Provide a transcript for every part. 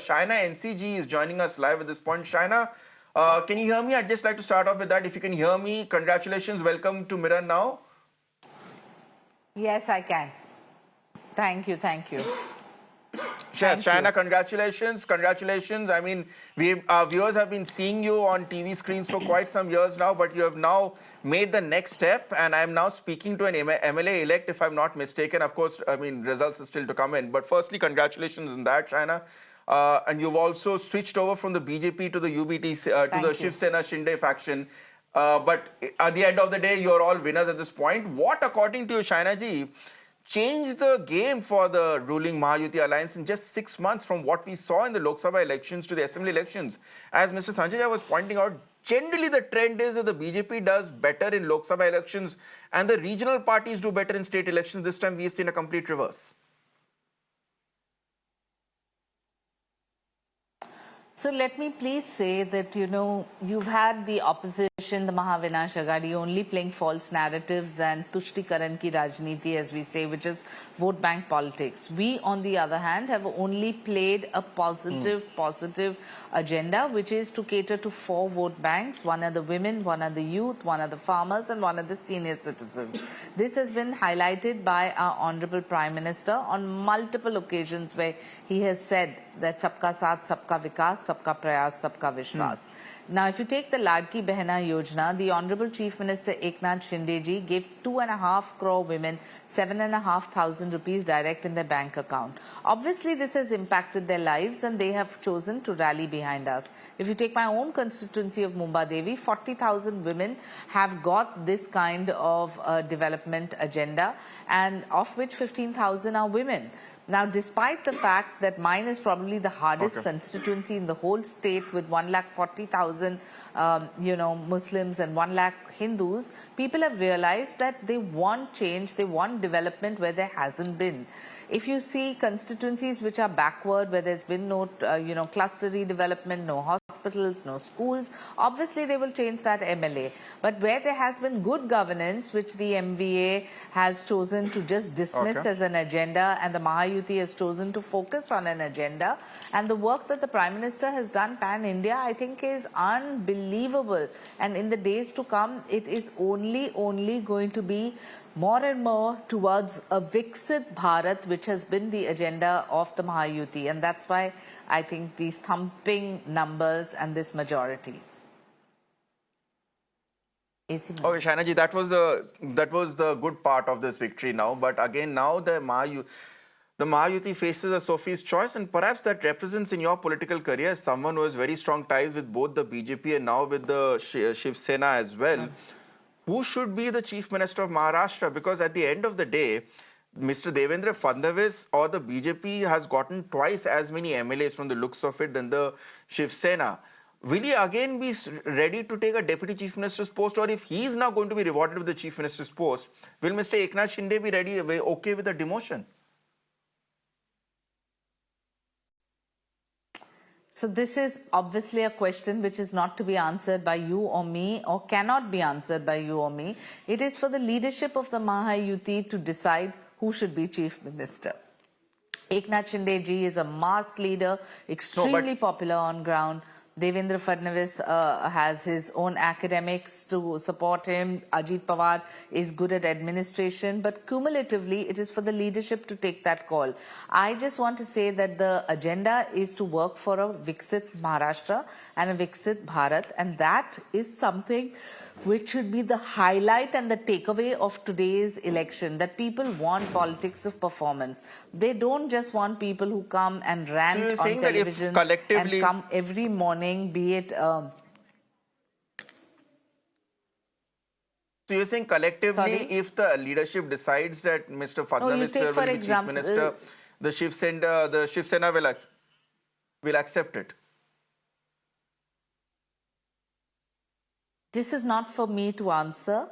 Shaina NC is joining us live at this point. Shaina, can you hear me? I'd just like to start off with that. If you can hear me, congratulations. Welcome to Mirror Now. Yes, I can. Thank you. Thank you. Yes, Shaina, congratulations. Congratulations. I mean, our viewers have been seeing you on TV screens for quite some years now, but you have now made the next step. And I'm now speaking to an MLA elect, if I'm not mistaken. Of course, I mean, results are still to come in. But firstly, congratulations on that, Shaina. And you've also switched over from the BJP to the UBT, to the Shiv Sena Shinde faction. But at the end of the day, you're all winners at this point. What, according to you, Shaina ji, changed the game for the ruling Mahayuti alliance in just 6 months from what we saw in the Lok Sabha elections to the assembly elections? As Mr. Sanjay was pointing out, generally the trend is that the BJP does better in Lok Sabha elections and the regional parties do better in state elections. This time we have seen a complete reverse. So let me please say that, you've had the opposition, the Mahavinash Aghadi, only playing false narratives and Tushtikaran ki Rajniti, as we say, which is vote bank politics. We, on the other hand, have only played a positive agenda, which is to cater to 4 vote banks. One are the women, one are the youth, one are the farmers, and one are the senior citizens. This has been highlighted by our Honorable Prime Minister on multiple occasions where he has said that Sabka Saath, Sabka Vikas, Sabka Prayas, Sabka Vishwas. Now, if you take the Ladki Behna Yojana, the Honorable Chief Minister Eknath Shinde ji gave 2.5 crore women 7,500 rupees direct in their bank account. Obviously, this has impacted their lives and they have chosen to rally behind us. If you take my own constituency of Mumba Devi, 40,000 women have got this kind of development agenda, and of which 15,000 are women. Now, despite the fact that mine is probably the hardest constituency in the whole state with 140,000, Muslims and 1 lakh Hindus, people have realized that they want change, they want development where there hasn't been. If you see constituencies which are backward, where there's been no, clustery development, no hospitals, no schools, obviously they will change that MLA. But where there has been good governance, which the MVA has chosen to just dismiss as an agenda, and the Mahayuti has chosen to focus on an agenda, and the work that the Prime Minister has done pan-India, I think is unbelievable. And in the days to come, it is only going to be more and more towards a Viksit Bharat, which has been the agenda of the Mahayuti. And that's why I think these thumping numbers and this majority. Okay, Shaina ji, that was the good part of this victory now. But again, now the Mahayuti faces a Sophie's choice, and perhaps that represents in your political career as someone who has very strong ties with both the BJP and now with the Shiv Sena as well. Who should be the Chief Minister of Maharashtra? Because at the end of the day, Mr. Devendra Fadnavis or the BJP has gotten twice as many MLAs from the looks of it than the Shiv Sena. Will he again be ready to take a Deputy Chief Minister's post? Or if he is now going to be rewarded with the Chief Minister's post, will Mr. Eknath Shinde be ready, okay with the demotion? So this is obviously a question which is not to be answered by you or me, or cannot be answered by you or me. It is for the leadership of the Mahayuti to decide who should be Chief Minister. Eknath Shinde ji is a mass leader, extremely popular on ground. Devendra Fadnavis has his own academics to support him. Ajit Pawar is good at administration, but cumulatively it is for the leadership to take that call. I just want to say that the agenda is to work for a Viksit Maharashtra and a Viksit Bharat, and that is something which should be the highlight and the takeaway of today's election, that people want politics of performance. They don't just want people who come and rant on television and come every morning, be it... So you're saying collectively, if the leadership decides that Mr. Fadnavis will be Chief Minister, the Shiv Sena will accept it? This is not for me to answer.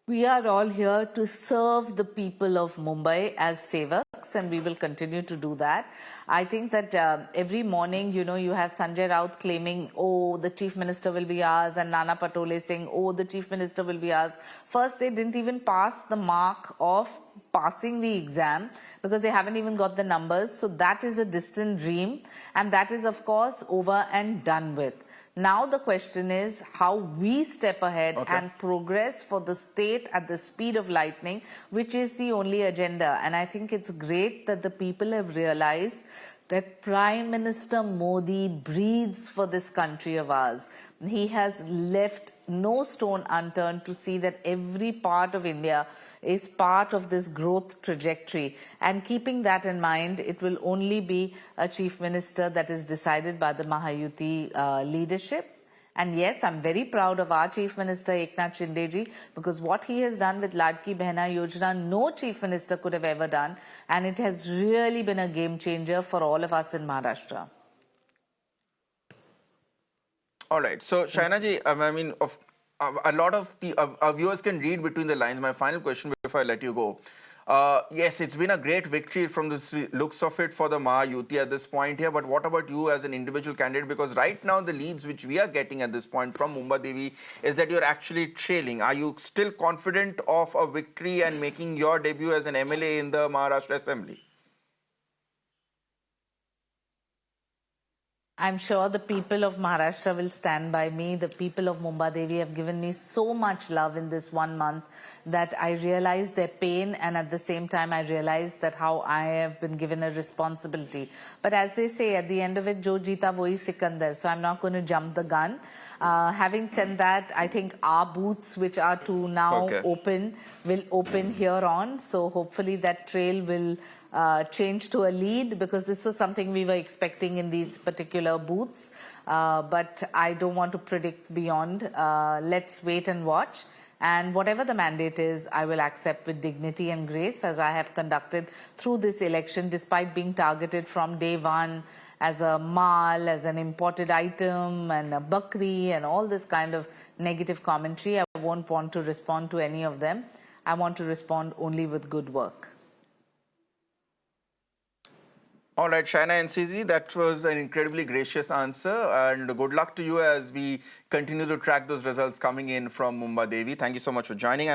We are all here to serve the people of Mumbai as sevaks. works, and we will continue to do that. I think that every morning, you have Sanjay Raut claiming, oh, the chief minister will be ours, and Nana Patole saying, oh, the chief minister will be ours. First, they didn't even pass the mark of passing the exam because they haven't even got the numbers. So that is a distant dream, and that is, of course, over and done with. Now the question is how we step ahead and progress for the state at the speed of lightning, which is the only agenda. And I think it's great that the people have realized that Prime Minister Modi breathes for this country of ours. He has left no stone unturned to see that every part of India is part of this growth trajectory. And keeping that in mind, it will only be a chief minister that is decided by the Mahayuti leadership. And yes, I'm very proud of our Chief Minister Eknath Shinde ji, because what he has done with Ladki Behna Yojana, no Chief Minister could have ever done. And it has really been a game changer for all of us in Maharashtra. All right. So, Shaina ji, I mean, a lot of the our viewers can read between the lines. My final question before I let you go. Yes, it's been a great victory from the looks of it for the Mahayuti at this point here. But what about you as an individual candidate? Because right now the leads which we are getting at this point from Mumba Devi is that you're actually trailing. Are you still confident of a victory and making your debut as an MLA in the Maharashtra Assembly? I'm sure the people of Maharashtra will stand by me. The people of Mumba Devi have given me so much love in this 1 month that I realize their pain, and at the same time I realize that how I have been given a responsibility. But as they say, at the end of it, Jo jeeta wohi Sikandar. So I'm not going to jump the gun. Having said that, I think our booths, which are to now open, will open here on. So hopefully that trail will change to a lead, because this was something we were expecting in these particular booths. But I don't want to predict beyond. Let's wait and watch. And whatever the mandate is, I will accept with dignity and grace, as I have conducted through this election, despite being targeted from day one as a mal, as an imported item, and a bakri, and all this kind of negative commentary. I won't want to respond to any of them. I want to respond only with good work. All right, Shaina NC, that was an incredibly gracious answer, and good luck to you as we continue to track those results coming in from Mumba Devi. Thank you so much for joining.